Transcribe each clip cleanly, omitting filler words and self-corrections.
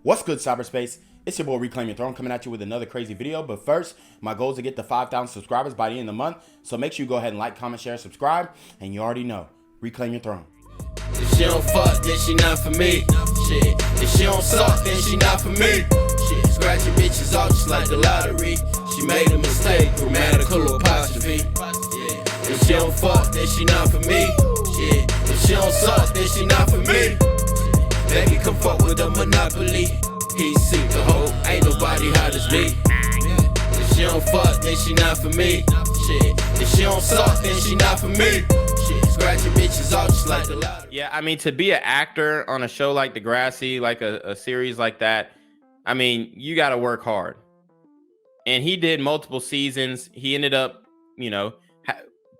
What's good, cyberspace? It's your boy Reclaim Your Throne coming at you with another crazy video. But first, my goal is to get to 5,000 subscribers by the end of the month. So make sure you go ahead and like, comment, share, subscribe. And you already know, Reclaim Your Throne. If she don't fuck, then she not for me. Shit. If she don't suck, then she not for me. Shit. Scratching bitches off just like the lottery. She made a mistake, grammatical apostrophe. Yeah. If she don't fuck, then she not for me. Shit. If she don't suck, then she not for me. Baby, come fuck with a monopoly. He seek the hoe, ain't nobody hot as me. If she don't fuck, then she not for me. Shit. If she don't suck, then she not for me. Shit. Scratching bitches off just like the lottery. Yeah, I mean, to be an actor on a show like Degrassi, like a series like that, I mean, you got to work hard. And he did multiple seasons. He ended up, you know,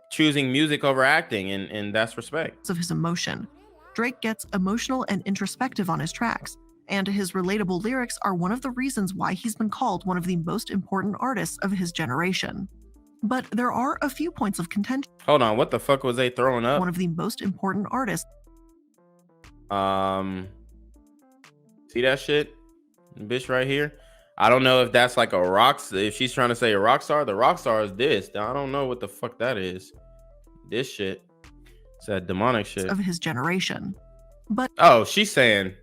choosing music over acting, and that's respect. Of his emotion. Drake gets emotional and introspective on his tracks, and his relatable lyrics are one of the reasons why he's been called one of the most important artists of his generation. But there are a few points of contention. Hold on, what the fuck was they throwing up? One of the most important artists. See that shit? Bitch right here? I don't know if that's like a rock, if she's trying to say a rock star. The rock star is this. I don't know what the fuck that is. This shit. It's that demonic shit. Of his generation. But oh, she's saying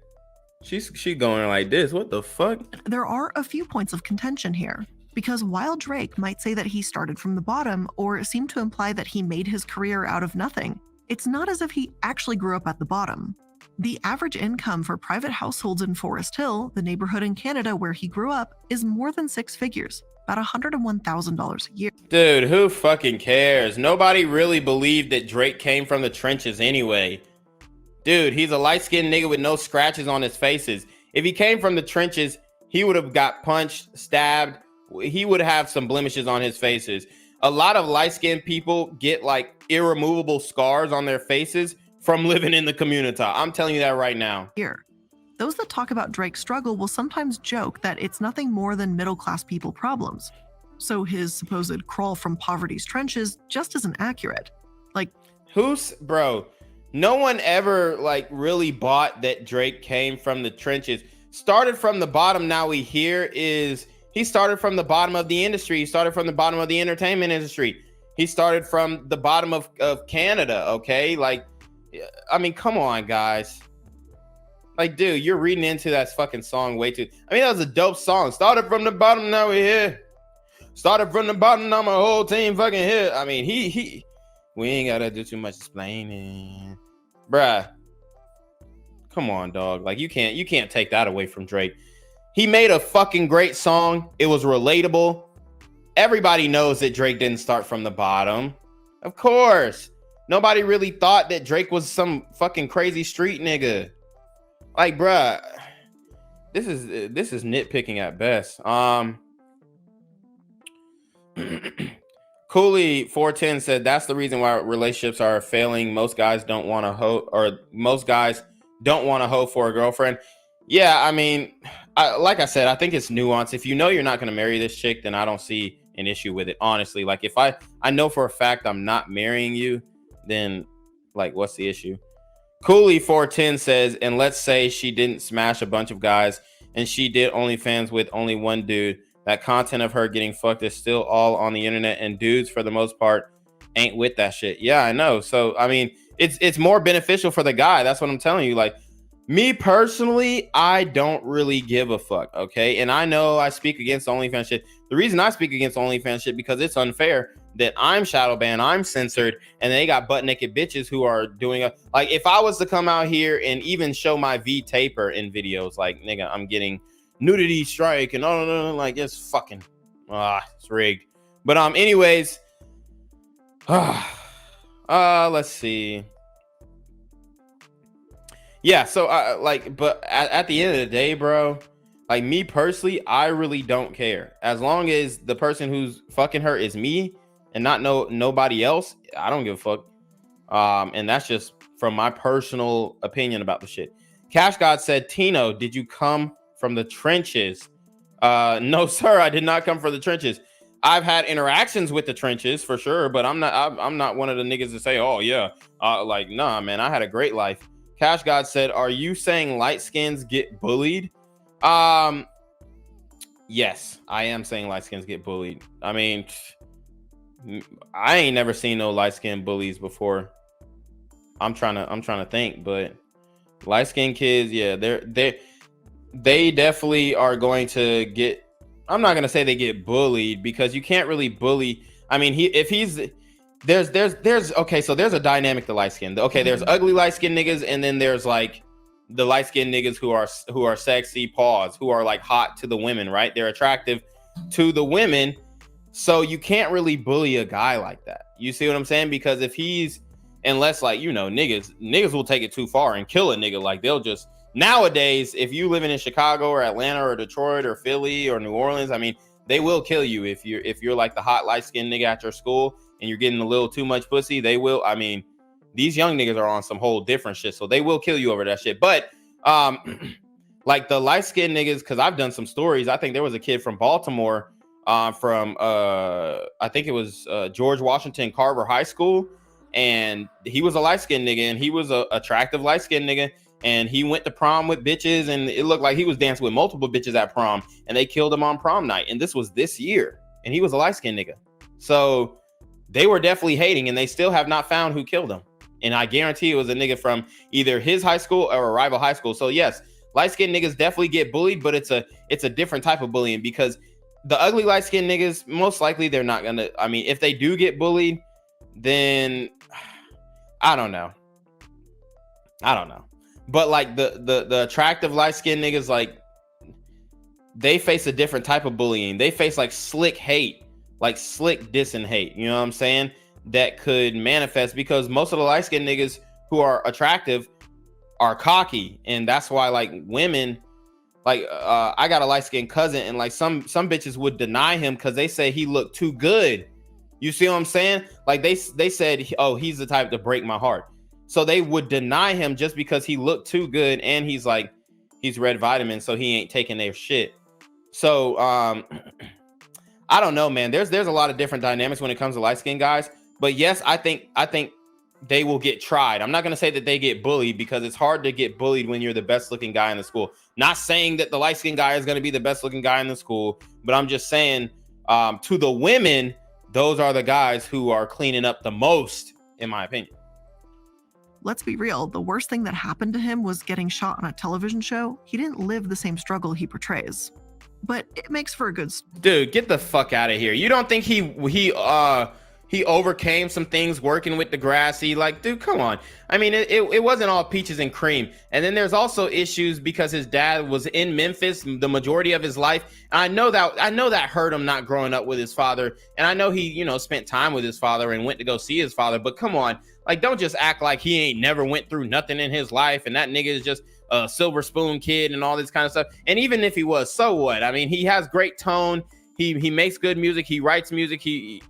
she's going like this. What the fuck? There are a few points of contention here. Because while Drake might say that he started from the bottom or seem to imply that he made his career out of nothing, it's not as if he actually grew up at the bottom. The average income for private households in Forest Hill, the neighborhood in Canada where he grew up, is more than 6 figures, about $101,000 a year. Dude, who fucking cares? Nobody really believed that Drake came from the trenches anyway. Dude, he's a light-skinned nigga with no scratches on his faces. If he came from the trenches, he would have got punched, stabbed. He would have some blemishes on his faces. A lot of light-skinned people get like irremovable scars on their faces from living in the community. I'm telling you that right now. Here, those that talk about Drake's struggle will sometimes joke that it's nothing more than middle-class people problems. So his supposed crawl from poverty's trenches just isn't accurate. Like, bro, no one ever like really bought that Drake came from the trenches. Started from the bottom. Now we hear is he started from the bottom of the industry. He started from the bottom of the entertainment industry. He started from the bottom of Canada. Okay. Like, I mean, come on, guys. Like, dude, you're reading into that fucking song way too. I mean, that was a dope song. Started from the bottom. Now we're here. Started from the bottom. Now my whole team fucking here. I mean, we ain't got to do too much explaining. Bruh. Come on, dog. Like, you can't take that away from Drake. He made a fucking great song. It was relatable. Everybody knows that Drake didn't start from the bottom. Of course. Nobody really thought that Drake was some fucking crazy street nigga. Like, bruh, this is nitpicking at best. Cooley 410 said that's the reason why relationships are failing. Most guys don't want to hoe, or most guys don't want to hoe for a girlfriend. Yeah, I mean, like I said, I think it's nuance. If you know you're not going to marry this chick, then I don't see an issue with it, honestly. Like, if I know for a fact I'm not marrying you, then like, what's the issue? Cooley 410 says, and let's say she didn't smash a bunch of guys and she did OnlyFans with only one dude. That content of her getting fucked is still all on the internet, and dudes for the most part ain't with that shit. Yeah, I know. So I mean, it's more beneficial for the guy. That's what I'm telling you. Like, me personally, I don't really give a fuck. Okay, and I know I speak against OnlyFans shit. The reason I speak against OnlyFans shit because it's unfair that I'm shadow banned, I'm censored, and they got butt naked bitches who are doing like, if I was to come out here and even show my V taper in videos, like, nigga, I'm getting nudity strike and no, like, it's fucking it's rigged. But anyways, let's see. Yeah, so like, but at the end of the day, bro, like, me personally, I really don't care. As long as the person who's fucking her is me and not nobody else, I don't give a fuck. And that's just from my personal opinion about the shit. Cash God said, Tino, did you come from the trenches? No, sir, I did not come from the trenches. I've had interactions with the trenches for sure, but I'm not one of the niggas to say, oh yeah, like, nah, man, I had a great life. Cash God said, are you saying light skins get bullied? Yes, I am saying light skins get bullied. I mean, I ain't never seen no light skin bullies before. I'm trying to think, but light skin kids, yeah, they definitely are going to get. I'm not gonna say they get bullied because you can't really bully. I mean, there's okay, so there's a dynamic to light skin. Okay, there's ugly light skin niggas, and then there's like the light skinned niggas who are sexy, who are like hot to the women, right? They're attractive to the women. So you can't really bully a guy like that. You see what I'm saying? Because if he's, unless like, niggas will take it too far and kill a nigga. Like they'll just, nowadays, if you living in Chicago or Atlanta or Detroit or Philly or New Orleans, I mean, they will kill you if you're like the hot light skinned nigga at your school and you're getting a little too much pussy. They will. I mean, these young niggas are on some whole different shit, so they will kill you over that shit. But like the light skinned niggas, because I've done some stories. I think there was a kid from Baltimore, from I think it was George Washington Carver High School, and he was a light skinned nigga, and he was a attractive light skinned nigga, and he went to prom with bitches, and it looked like he was dancing with multiple bitches at prom, and they killed him on prom night, and this was this year, and he was a light skinned nigga. So they were definitely hating, and they still have not found who killed him. And I guarantee it was a nigga from either his high school or a rival high school. So yes, light-skinned niggas definitely get bullied, but it's a different type of bullying, because the ugly light-skinned niggas, most likely they're not gonna, I mean, if they do get bullied, then I don't know. But like the attractive light-skinned niggas, like they face a different type of bullying. They face like slick hate, like slick diss and hate. You know what I'm saying? That could manifest because most of the light-skinned niggas who are attractive are cocky, and that's why like women, like I got a light-skinned cousin, and like some bitches would deny him because they say he looked too good. You see what I'm saying? Like they said, oh, he's the type to break my heart, so they would deny him just because he looked too good, and he's red vitamin, so he ain't taking their shit. So I don't know, man. There's a lot of different dynamics when it comes to light-skinned guys. But yes, I think they will get tried. I'm not going to say that they get bullied, because it's hard to get bullied when you're the best looking guy in the school. Not saying that the light skinned guy is going to be the best looking guy in the school, but I'm just saying to the women, those are the guys who are cleaning up the most, in my opinion. Let's be real. The worst thing that happened to him was getting shot on a television show. He didn't live the same struggle he portrays, but it makes for a good dude. Get the fuck out of here. You don't think he overcame some things working with Degrassi? Like, dude, come on. I mean, it wasn't all peaches and cream. And then there's also issues because his dad was in Memphis the majority of his life. And I know that hurt him not growing up with his father. And I know he, spent time with his father and went to go see his father. But come on, like, don't just act like he ain't never went through nothing in his life, and that nigga is just a silver spoon kid and all this kind of stuff. And even if he was, so what? I mean, he has great tone. He makes good music. He writes music. He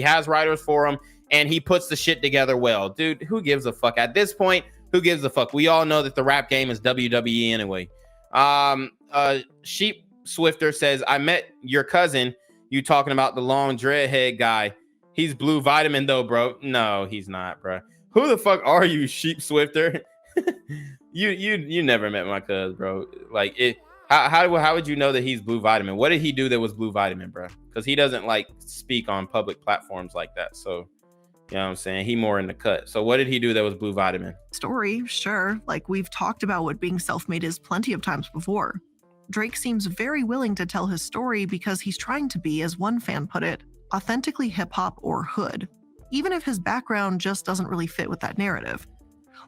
has writers for him, and he puts the shit together well. Dude, who gives a fuck at this point? Who gives a fuck? We all know that the rap game is WWE anyway. Sheep Swifter says, I met your cousin. You talking about the long dreadhead guy? He's blue vitamin though, bro. No, he's not, bro. Who the fuck are you, Sheep Swifter? you never met my cuz, bro. Like it. How would you know that he's blue vitamin? What did he do that was blue vitamin, bro? Because he doesn't like speak on public platforms like that. So, you know what I'm saying? He more in the cut. So what did he do that was blue vitamin? Story, sure. Like we've talked about what being self-made is plenty of times before. Drake seems very willing to tell his story because he's trying to be, as one fan put it, authentically hip-hop or hood, even if his background just doesn't really fit with that narrative.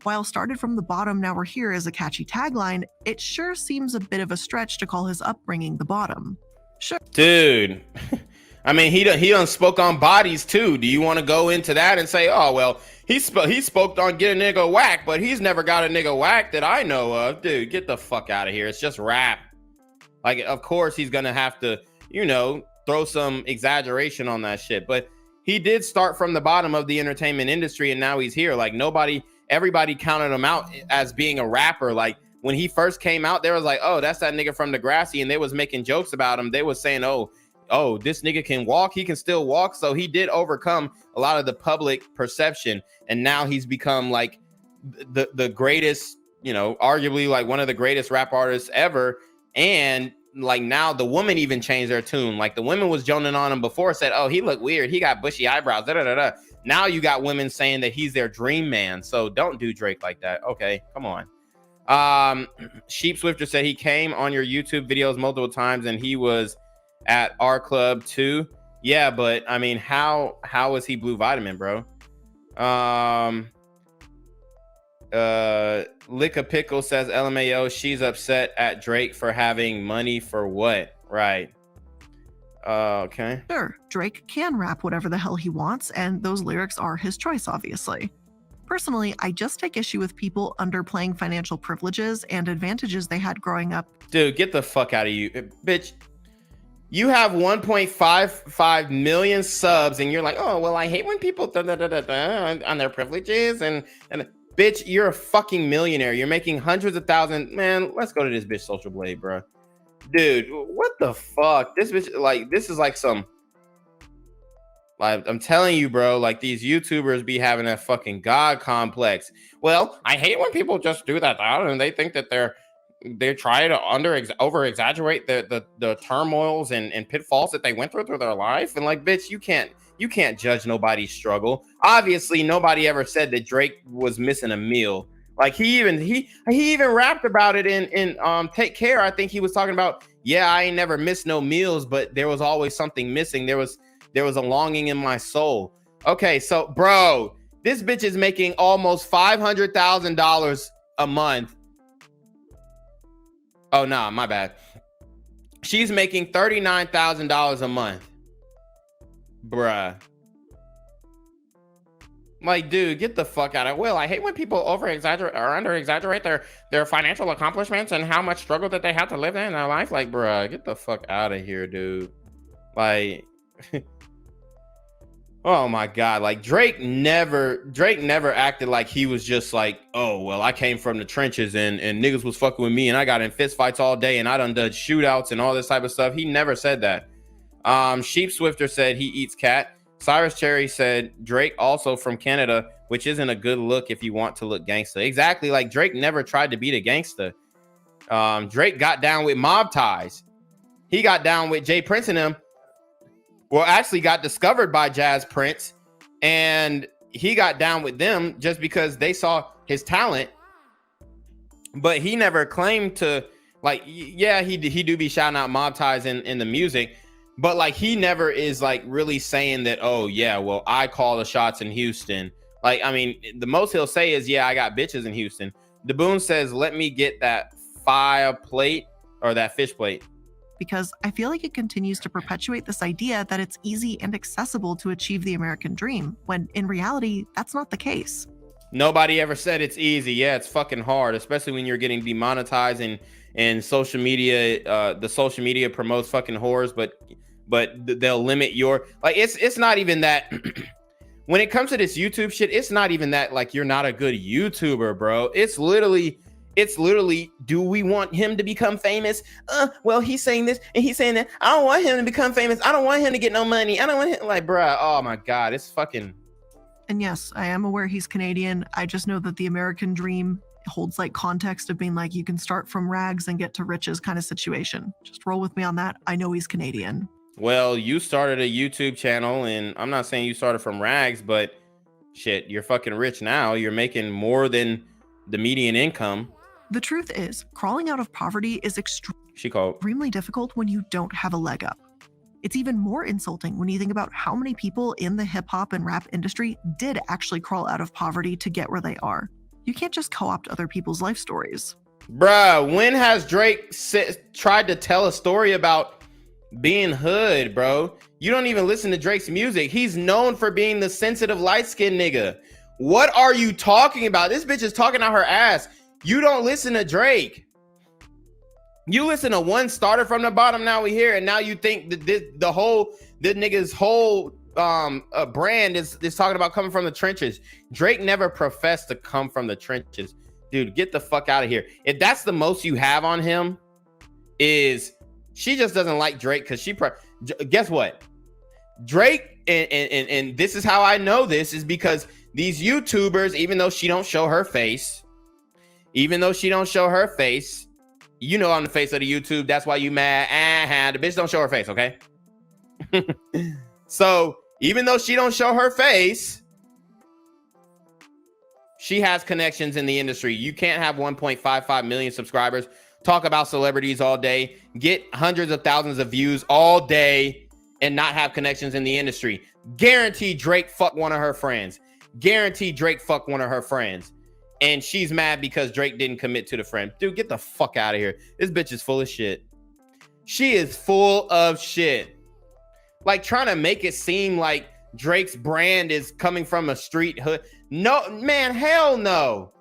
While started from the bottom, now we're here is a catchy tagline, it sure seems a bit of a stretch to call his upbringing the bottom. Sure. Dude, I mean, he done spoke on bodies too. Do you want to go into that and say, oh, well, he spoke on get a nigga whack, but he's never got a nigga whack that I know of. Dude, get the fuck out of here. It's just rap. Like, of course he's going to have to, throw some exaggeration on that shit. But he did start from the bottom of the entertainment industry, and now he's here. Like, everybody counted him out as being a rapper. Like when he first came out, they was like, oh, that's that nigga from Degrassi. And they was making jokes about him. They was saying, oh, this nigga can walk. He can still walk. So he did overcome a lot of the public perception. And now he's become like the greatest, arguably like one of the greatest rap artists ever. And like now the woman even changed their tune. Like the women was joning on him before, said, oh, he looked weird, he got bushy eyebrows, da da da da. Now you got women saying that he's their dream man. So don't do Drake like that. Okay, come on. Sheep Swifter said he came on your YouTube videos multiple times and he was at our club too. Yeah, but I mean, how is he Blue Vitamin, bro? Lick a Pickle says LMAO, she's upset at Drake for having money for what? Right. Okay. Sure, Drake can rap whatever the hell he wants, and those lyrics are his choice, obviously. Personally, I just take issue with people underplaying financial privileges and advantages they had growing up. Dude, get the fuck out of you, bitch. You have 1.55 million subs, and you're like, oh, well, I hate when people on their privileges, and bitch, you're a fucking millionaire. You're making hundreds of thousands. Man, let's go to this bitch Social Blade, bro. Dude, what the fuck? This bitch, like, this is like some, like, I'm telling you, bro, like these YouTubers be having a fucking God complex. Well, I hate when people just do that and they think that they try to over exaggerate the turmoils and pitfalls that they went through their life. And like, bitch, you can't judge nobody's struggle. Obviously, nobody ever said that Drake was missing a meal. Like he even rapped about it in Take Care. I think he was talking about, yeah, I ain't never missed no meals, but there was always something missing. There was a longing in my soul. Okay, so bro, this bitch is making almost $500,000 a month. Oh no, my bad. She's making $39,000 a month. Bruh. Like, dude, get the fuck out of it. Well, I hate when people over-exaggerate or under-exaggerate their financial accomplishments and how much struggle that they have to live in their life. Like, bruh, get the fuck out of here, dude. Like, oh my God. Like, Drake never acted like he was just like, oh, well, I came from the trenches and niggas was fucking with me and I got in fist fights all day and I done shootouts and all this type of stuff. He never said that. Sheep Swifter said he eats cat. Cyrus Cherry said Drake also from Canada, which isn't a good look if you want to look gangster. Exactly. Like Drake never tried to be the gangster. Drake got down with mob ties. He got down with Jay Prince and them. Well, actually got discovered by Jazz Prince, and he got down with them just because they saw his talent. But he never claimed to, like, yeah, he do be shouting out mob ties in the music. But like he never is like really saying that, oh yeah, well, I call the shots in Houston. Like, I mean, the most he'll say is, yeah, I got bitches in Houston. DeBoon says, let me get that fire plate or that fish plate. Because I feel like it continues to perpetuate this idea that it's easy and accessible to achieve the American dream, when in reality, that's not the case. Nobody ever said it's easy. Yeah, it's fucking hard, especially when you're getting demonetized and social media, the social media promotes fucking whores, but they'll limit your, like, it's not even that. When it comes to this YouTube shit, it's not even that like you're not a good YouTuber, bro. It's literally, do we want him to become famous? Well, he's saying this and he's saying that. I don't want him to become famous. I don't want him to get no money. I don't want him, like, bruh, oh my God, it's fucking. And yes, I am aware he's Canadian. I just know that the American dream holds like context of being like, you can start from rags and get to riches kind of situation. Just roll with me on that. I know he's Canadian. Well, you started a YouTube channel, and I'm not saying you started from rags, but shit, you're fucking rich now. You're making more than the median income. The truth is, crawling out of poverty is extremely difficult when you don't have a leg up. It's even more insulting when you think about how many people in the hip hop and rap industry did actually crawl out of poverty to get where they are. You can't just co-opt other people's life stories. Bruh, when has Drake tried to tell a story about being hood, bro? You don't even listen to Drake's music. He's known for being the sensitive light-skinned nigga. What are you talking about? This bitch is talking out her ass. You don't listen to Drake. You listen to one starter from the bottom, now we here, and now you think that this nigga's whole brand is talking about coming from the trenches. Drake never professed to come from the trenches. Dude, get the fuck out of here. If that's the most you have on him, is she just doesn't like Drake because guess what? Drake, and this is how I know this, is because these YouTubers, even though she don't show her face, You know I'm the face of the YouTube. That's why you mad. The bitch don't show her face, okay? So even though she don't show her face, she has connections in the industry. You can't have 1.55 million subscribers, talk about celebrities all day, get hundreds of thousands of views all day, and not have connections in the industry. Guarantee Drake fuck one of her friends. Guarantee Drake fuck one of her friends. And she's mad because Drake didn't commit to the friend. Dude, get the fuck out of here. This bitch is full of shit. She is full of shit. Like, trying to make it seem like Drake's brand is coming from a street hood. No, man, hell no.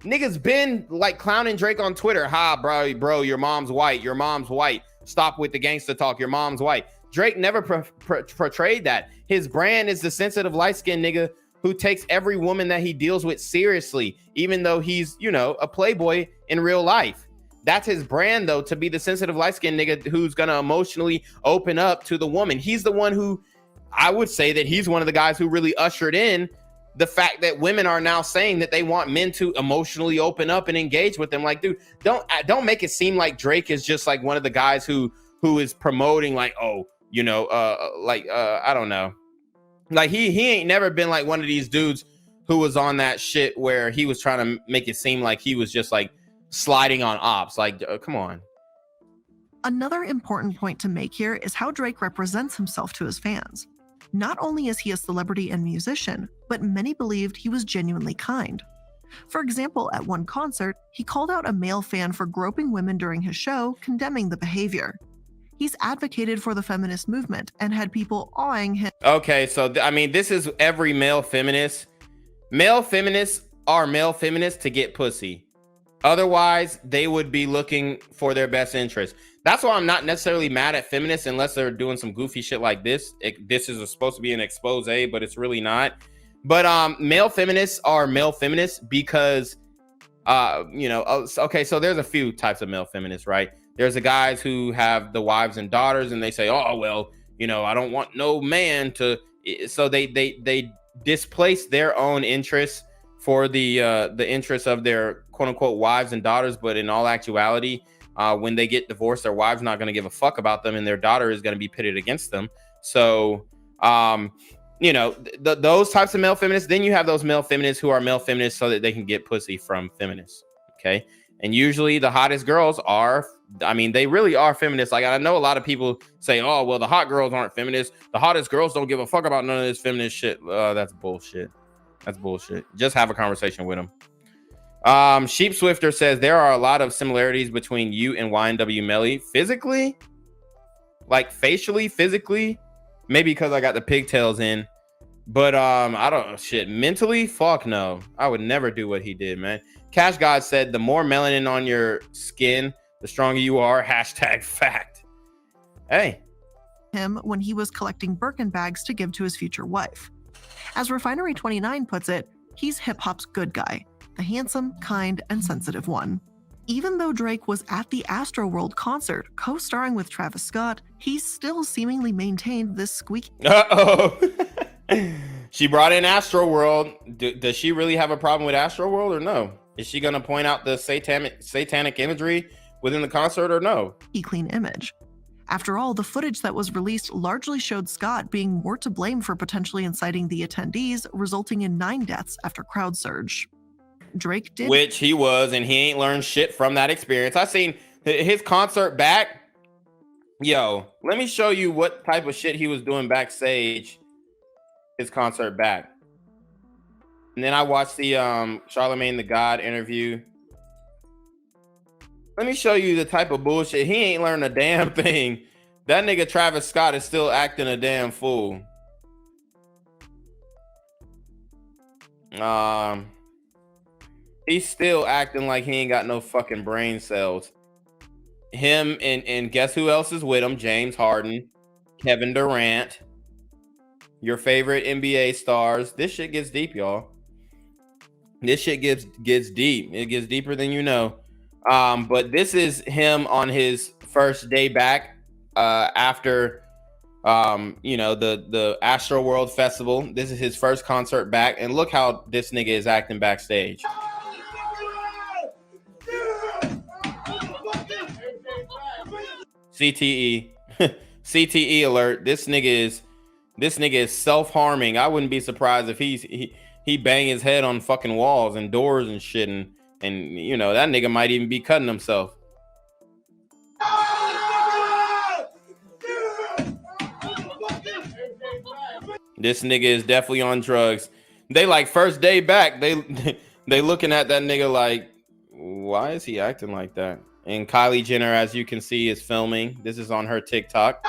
Niggas been like clowning Drake on Twitter. Ha, bro, your mom's white. Your mom's white. Stop with the gangster talk. Your mom's white. Drake never portrayed that. His brand is the sensitive light-skinned nigga who takes every woman that he deals with seriously, even though he's, you know, a playboy in real life. That's his brand, though, to be the sensitive light-skinned nigga who's gonna emotionally open up to the woman. He's the one who, I would say that he's one of the guys who really ushered in the fact that women are now saying that they want men to emotionally open up and engage with them. Like, dude, don't make it seem like Drake is just like one of the guys who is promoting like, oh, you know, I don't know. Like he ain't never been like one of these dudes who was on that shit where he was trying to make it seem like he was just like sliding on ops. Like, come on. Another important point to make here is how Drake represents himself to his fans. Not only is he a celebrity and musician, but many believed he was genuinely kind. For example, at one concert, he called out a male fan for groping women during his show, condemning the behavior. He's advocated for the feminist movement and had people awing him. Okay, so I mean, this is every male feminist. Male feminists are male feminists to get pussy. Otherwise, they would be looking for their best interest. That's why I'm not necessarily mad at feminists unless they're doing some goofy shit like this. This is supposed to be an expose, but it's really not. But male feminists are male feminists because, you know, okay, so there's a few types of male feminists, right? There's the guys who have the wives and daughters and they say, oh, well, you know, I don't want no man to. So they displace their own interests for the interests of their quote unquote wives and daughters. But in all actuality, when they get divorced, their wife's not going to give a fuck about them and their daughter is going to be pitted against them. So, you know, those types of male feminists. Then you have those male feminists who are male feminists so that they can get pussy from feminists. Okay. And usually the hottest girls are, I mean, they really are feminists. Like, I know a lot of people say, oh, well, the hot girls aren't feminists. The hottest girls don't give a fuck about none of this feminist shit. That's bullshit. That's bullshit. Just have a conversation with them. Sheep Swifter says there are a lot of similarities between you and YNW Melly. Physically? Like facially, physically? Maybe because I got the pigtails in. But I don't shit. Mentally, fuck no. I would never do what he did, man. Cash God said the more melanin on your skin, the stronger you are. # fact. Hey. Him when he was collecting Birkin bags to give to his future wife. As Refinery29 puts it, he's hip-hop's good guy, the handsome, kind, and sensitive one. Even though Drake was at the Astroworld concert, co-starring with Travis Scott, he still seemingly maintained this squeaky. Uh-oh. She brought in Astroworld. Does she really have a problem with Astroworld or no? Is she going to point out the satanic imagery within the concert or no? Clean image. After all, the footage that was released largely showed Scott being more to blame for potentially inciting the attendees, resulting in 9 deaths after crowd surge. Drake did. Which he was, and he ain't learned shit from that experience. I seen his concert back. Yo, let me show you what type of shit he was doing backstage. His concert back. And then I watched the Charlemagne the God interview. Let me show you the type of bullshit. He ain't learned a damn thing. That nigga Travis Scott is still acting a damn fool. He's still acting like he ain't got no fucking brain cells. Him and guess who else is with him? James Harden, Kevin Durant, your favorite NBA stars. This shit gets deep, y'all. This shit gets deep. It gets deeper than you know. But this is him on his first day back after you know, the Astroworld Festival. This is his first concert back, and look how this nigga is acting backstage. CTE. CTE alert. This nigga is self-harming. I wouldn't be surprised if he bang his head on fucking walls and doors and shit, and you know, that nigga might even be cutting himself. This nigga is definitely on drugs. They like first day back, they looking at that nigga like, why is he acting like that? And Kylie Jenner, as you can see, is filming. This is on her TikTok.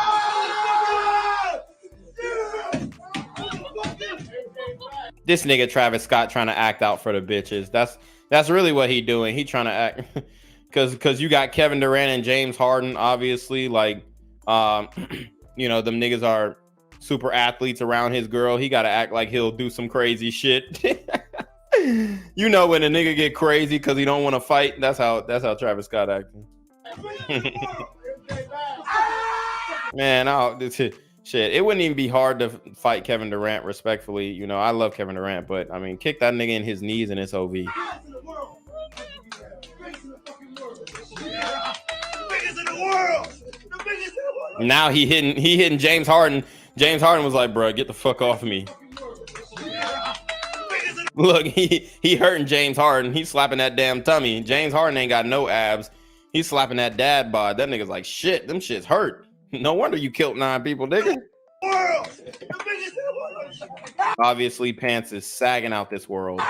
This nigga Travis Scott trying to act out for the bitches. That's really what he doing. He trying to act because you got Kevin Durant and James Harden, obviously, like you know, them niggas are super athletes around his girl. He got to act like he'll do some crazy shit. You know, when a nigga get crazy because he don't want to fight, that's how Travis Scott acting. Man, shit, it wouldn't even be hard to fight Kevin Durant respectfully. You know, I love Kevin Durant, but I mean, kick that nigga in his knees and it's OV. Now he hitting James Harden. James Harden was like, bro, get the fuck off of me. Look, he hurting James Harden. He's slapping that damn tummy. James Harden ain't got no abs. He's slapping that dad bod. That nigga's like, shit, them shits hurt. No wonder you killed 9 people, nigga. Obviously, pants is sagging out this world.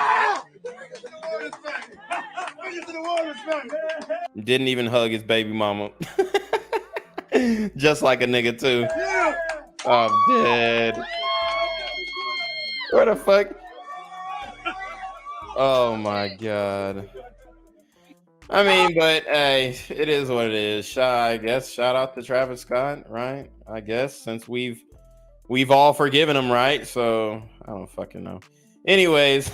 Didn't even hug his baby mama. Just like a nigga, too. I'm dead. Where the fuck? Oh my god. I mean, but hey, it is what it is. I guess shout out to Travis Scott, right? I guess since we've all forgiven him, right? So I don't fucking know. Anyways,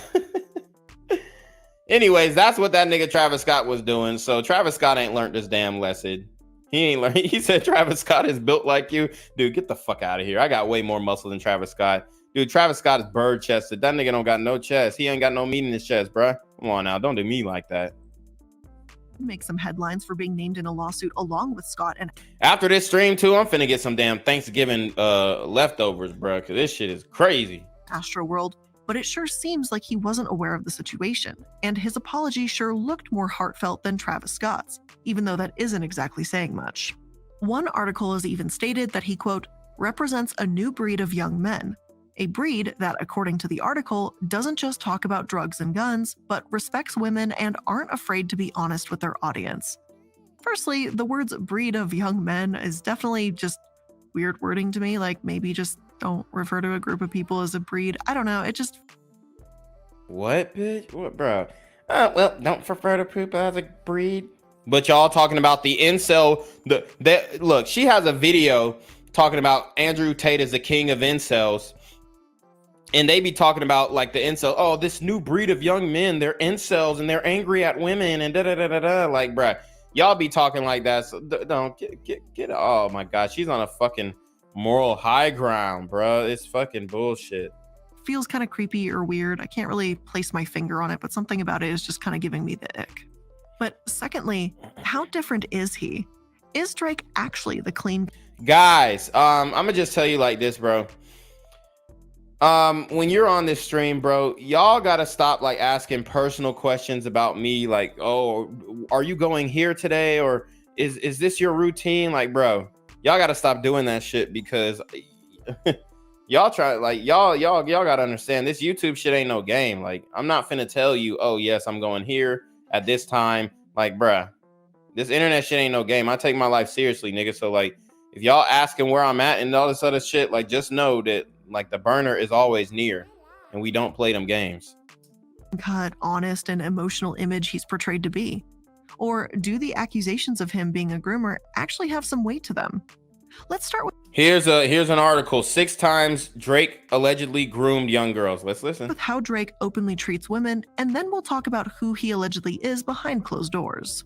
that's what that nigga Travis Scott was doing. So Travis Scott ain't learned this damn lesson. He ain't learned. He said Travis Scott is built like you, dude. Get the fuck out of here. I got way more muscle than Travis Scott. Dude, Travis Scott is bird chested. That nigga don't got no chest. He ain't got no meat in his chest, bruh. Come on now. Don't do me like that. Make some headlines for being named in a lawsuit along with Scott. And after this stream, too, I'm finna get some damn Thanksgiving leftovers, bruh, because this shit is crazy. Astroworld, but it sure seems like he wasn't aware of the situation. And his apology sure looked more heartfelt than Travis Scott's, even though that isn't exactly saying much. One article has even stated that he, quote, represents a new breed of young men. A breed that, according to the article, doesn't just talk about drugs and guns, but respects women and aren't afraid to be honest with their audience. Firstly, the words breed of young men is definitely just weird wording to me, like maybe just don't refer to a group of people as a breed. I don't know, it just... What, bitch? What, bro? Well, don't refer to people as a breed. But y'all talking about the incel, look, she has a video talking about Andrew Tate is the king of incels. And they be talking about like the incel, oh, this new breed of young men, they're incels and they're angry at women and da-da-da-da-da. Like, bruh, y'all be talking like that. So don't get, oh my God, she's on a fucking moral high ground, bruh. It's fucking bullshit. Feels kind of creepy or weird. I can't really place my finger on it, but something about it is just kind of giving me the ick. But secondly, how different is he? Is Drake actually the clean? Guys, I'm gonna just tell you like this, bro. When you're on this stream, bro, y'all gotta stop like asking personal questions about me, like, oh, are you going here today, or is this your routine? Like, bro, y'all gotta stop doing that shit, because y'all try, like, y'all gotta understand this YouTube shit ain't no game. Like, I'm not finna tell you, oh yes, I'm going here at this time. Like, bruh, this internet shit ain't no game. I take my life seriously, nigga. So like, if y'all asking where I'm at and all this other shit, like, just know that like the burner is always near and we don't play them games. Cut, honest, and emotional image he's portrayed to be? Or do the accusations of him being a groomer actually have some weight to them? Let's start with here's an article, 6 times Drake allegedly groomed young girls. Let's listen. with how Drake openly treats women, and then we'll talk about who he allegedly is behind closed doors.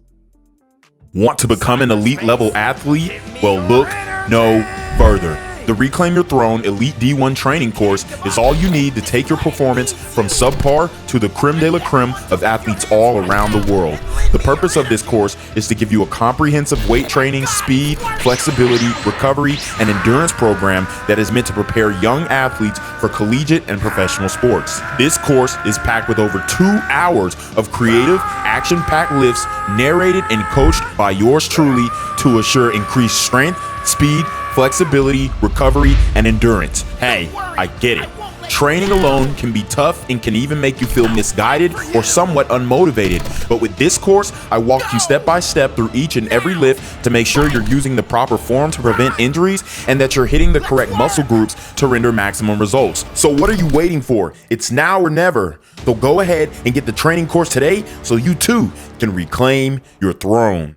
Want to become an elite level athlete? Well, look no further. The Reclaim Your Throne Elite D1 training course is all you need to take your performance from subpar to the creme de la creme of athletes all around the world. The purpose of this course is to give you a comprehensive weight training, speed, flexibility, recovery, and endurance program that is meant to prepare young athletes for collegiate and professional sports. This course is packed with over 2 hours of creative, action-packed lifts narrated and coached by yours truly to assure increased strength, speed, flexibility, recovery, and endurance. Hey, I get it. Training alone can be tough and can even make you feel misguided or somewhat unmotivated. But with this course, I walk you step by step through each and every lift to make sure you're using the proper form to prevent injuries and that you're hitting the correct muscle groups to render maximum results. So what are you waiting for? It's now or never. So go ahead and get the training course today so you too can reclaim your throne.